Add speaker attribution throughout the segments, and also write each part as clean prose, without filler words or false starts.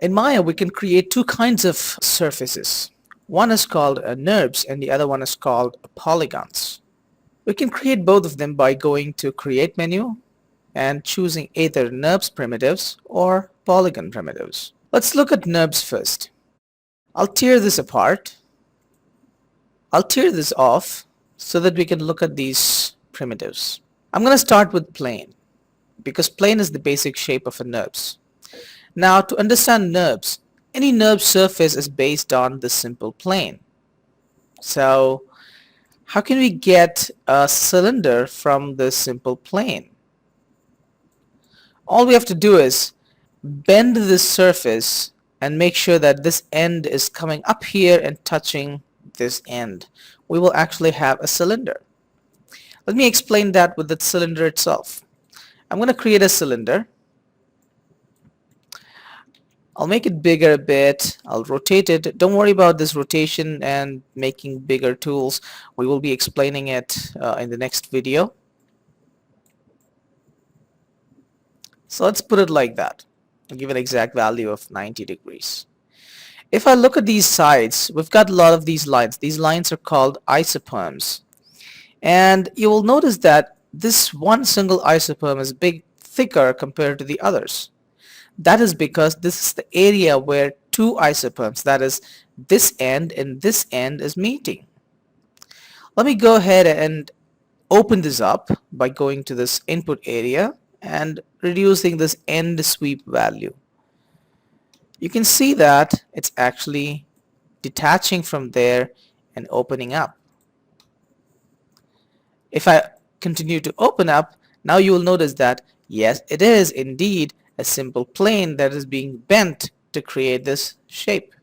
Speaker 1: In Maya, we can create two kinds of surfaces. One is called NURBS and the other one is called polygons. We can create both of them by going to Create menu and choosing either NURBS primitives or polygon primitives. Let's look at NURBS first. I'll tear this apart. I'll tear this off so that we can look at these primitives. I'm going to start with plane because plane is the basic shape of a NURBS. Now, to understand NURBS, any NURBS surface is based on the simple plane. So how can we get a cylinder from this simple plane? All we have to do is bend this surface and make sure that this end is coming up here and touching this end. We will actually have a cylinder. Let me explain that with the cylinder itself. I'm going to create a cylinder. I'll make it bigger a bit. I'll rotate it. Don't worry about this rotation and making bigger tools. We will be explaining it in the next video. So let's put it like that. I'll give an exact value of 90 degrees. If I look at these sides, we've got a lot of these lines. These lines are called isoperms. And you will notice that this one single isoperm is thicker compared to the others. That is because this is the area where two isoperms, that is this end and this end, is meeting. Let me go ahead and open this up by going to this input area and reducing this end sweep value. You can see that it's actually detaching from there and opening up. If I continue to open up, now you will notice that yes, it is indeed a simple plane that is being bent to create this shape.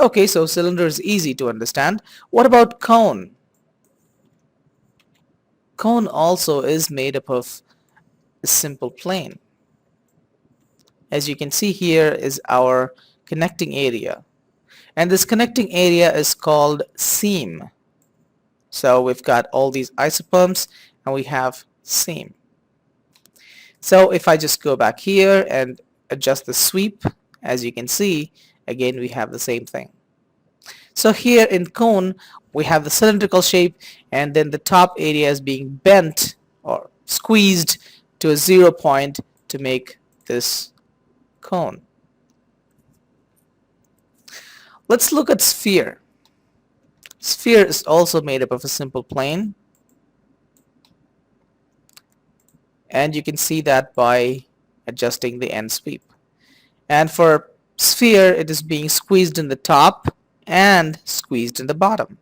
Speaker 1: Okay, so cylinder is easy to understand. What about cone? Cone also is made up of a simple plane. As you can see, here is our connecting area, and this connecting area is called seam. So we've got all these isoperms and we have seam. So if I just go back here and adjust the sweep, as you can see, again we have the same thing. So here in cone we have the cylindrical shape, and then the top area is being bent or squeezed to a 0 point to make this cone. Let's look at sphere. Sphere is also made up of a simple plane, and you can see that by adjusting the end sweep. And for sphere, it is being squeezed in the top and squeezed in the bottom.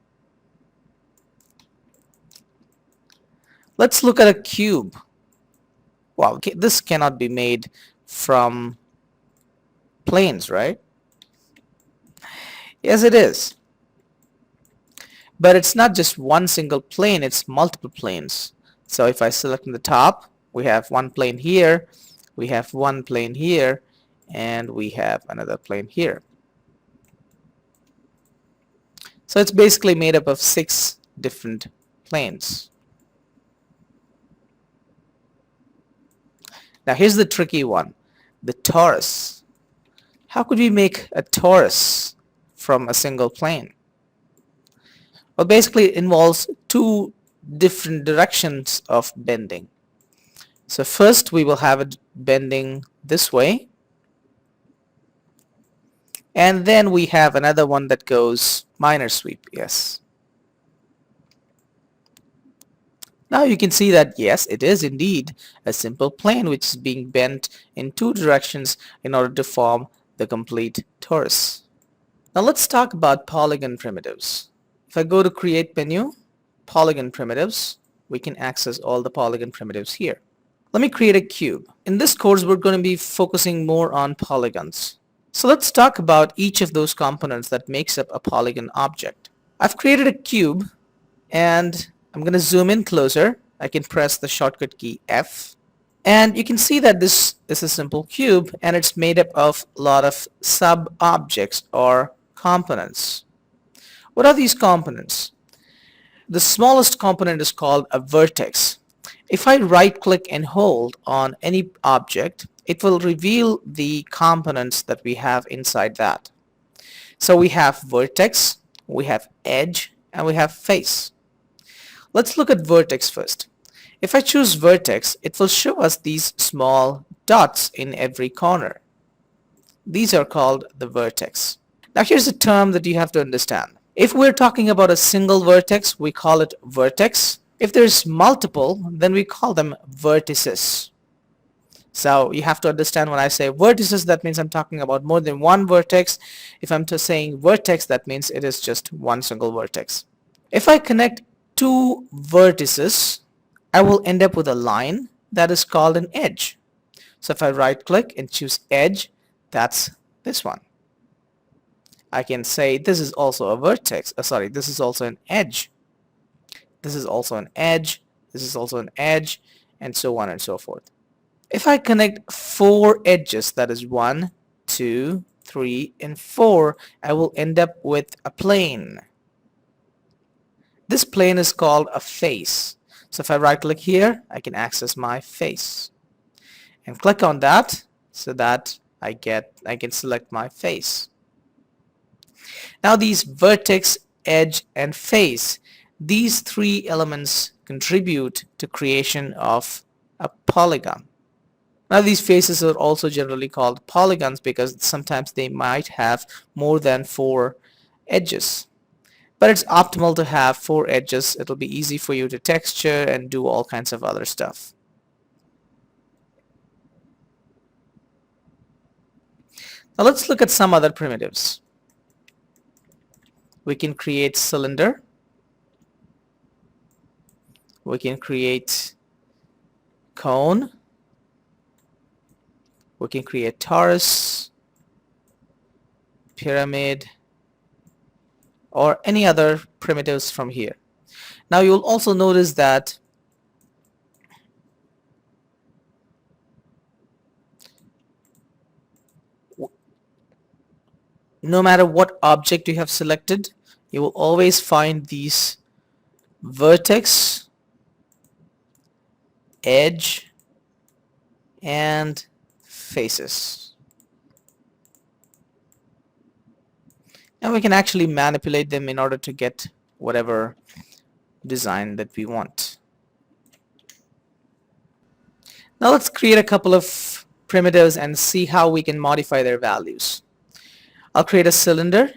Speaker 1: Let's look at a cube. Wow, this cannot be made from planes, right? Yes, it is. But it's not just one single plane, it's multiple planes. So if I select on the top, we have one plane here, we have one plane here, and we have another plane here. So it's basically made up of 6 different planes. Now here's the tricky one, the torus. How could we make a torus from a single plane? Well, basically it involves 2 different directions of bending. So first we will have it bending this way, and then we have another one that goes minor sweep. Yes. Now you can see that yes, it is indeed a simple plane which is being bent in 2 directions in order to form the complete torus. Now let's talk about polygon primitives. If I go to Create menu, Polygon Primitives, we can access all the polygon primitives here. Let me create a cube. In this course, we're going to be focusing more on polygons. So let's talk about each of those components that makes up a polygon object. I've created a cube, and I'm going to zoom in closer. I can press the shortcut key F. And you can see that this is a simple cube, and it's made up of a lot of sub-objects or components. What are these components? The smallest component is called a vertex. If I right click and hold on any object, it will reveal the components that we have inside that. So we have vertex, we have edge, and we have face. Let's look at vertex first. If I choose vertex, it will show us these small dots in every corner. These are called the vertex. Now here's a term that you have to understand. If we're talking about a single vertex, we call it vertex. If there's multiple, then we call them vertices. So you have to understand, when I say vertices, that means I'm talking about more than one vertex. If I'm just saying vertex, that means it is just one single vertex. If I connect two vertices, I will end up with a line that is called an edge. So if I right click and choose edge, that's this one. I can say this is also a vertex. This is also an edge. This is also an edge. This is also an edge, and so on and so forth. If I connect four edges, that is 1, 2, 3, and 4, I will end up with a plane. This plane is called a face. So if I right click here, I can access my face and click on that so that I can select my face. Now these vertex, edge, and face, these three elements contribute to creation of a polygon. Now these faces are also generally called polygons because sometimes they might have more than 4 edges. But it's optimal to have 4 edges. It'll be easy for you to texture and do all kinds of other stuff. Now let's look at some other primitives. We can create cylinder. We can create cone. We can create torus, pyramid, or any other primitives from here. Now you'll also notice that no matter what object you have selected, you will always find these vertex, edge, and faces. And we can actually manipulate them in order to get whatever design that we want. Now let's create a couple of primitives and see how we can modify their values. I'll create a cylinder.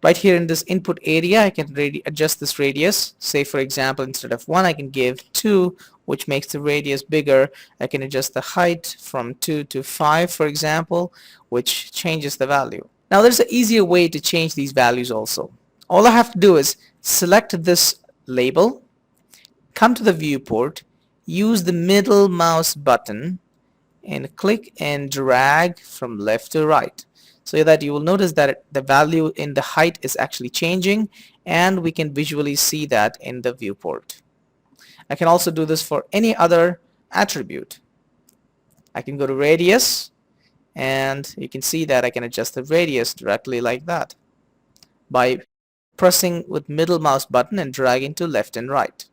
Speaker 1: Right here in this input area, I can adjust this radius. Say for example, instead of 1, I can give 2, which makes the radius bigger. I can adjust the height from 2 to 5, for example, which changes the value. Now there's an easier way to change these values also. All I have to do is select this label, come to the viewport, use the middle mouse button, and click and drag from left to right, so that you will notice that the value in the height is actually changing, and we can visually see that in the viewport. I can also do this for any other attribute. I can go to radius, and you can see that I can adjust the radius directly like that by pressing with middle mouse button and dragging to left and right.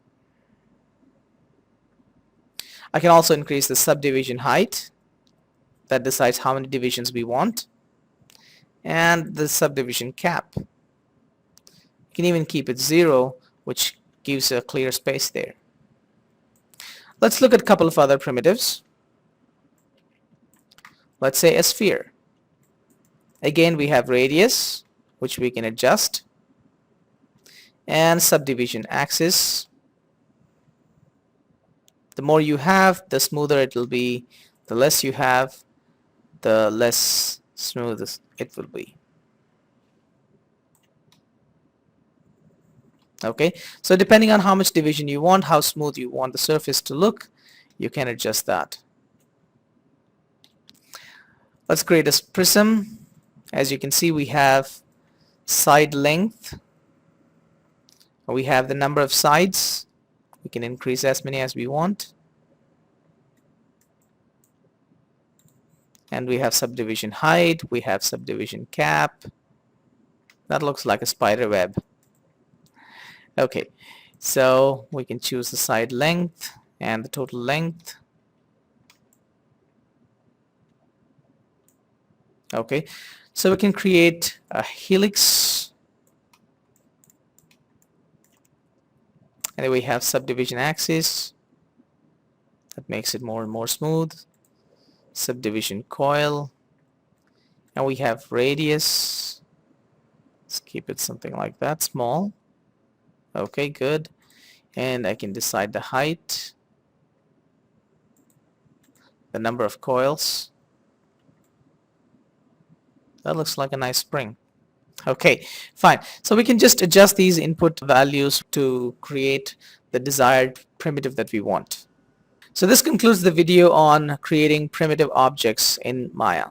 Speaker 1: I can also increase the subdivision height. That decides how many divisions we want, and the subdivision cap. You can even keep it 0, which gives a clear space there. Let's look at a couple of other primitives. Let's say a sphere. Again, we have radius, which we can adjust, and subdivision axis. The more you have, the smoother it will be. The less you have, the less smooth it will be. Okay, so depending on how much division you want, how smooth you want the surface to look, you can adjust that. Let's create a prism. As you can see, we have side length. We have the number of sides. We can increase as many as we want. And we have subdivision height. We have subdivision cap. That looks like a spider web. Okay, so we can choose the side length and the total length. Okay, so we can create a helix, and then we have subdivision axis that makes it more and more smooth, subdivision coil, and we have radius. Let's keep it something like that, small. Okay, good. And I can decide the height, the number of coils. That looks like a nice spring. Okay, fine. So we can just adjust these input values to create the desired primitive that we want. So this concludes the video on creating primitive objects in Maya.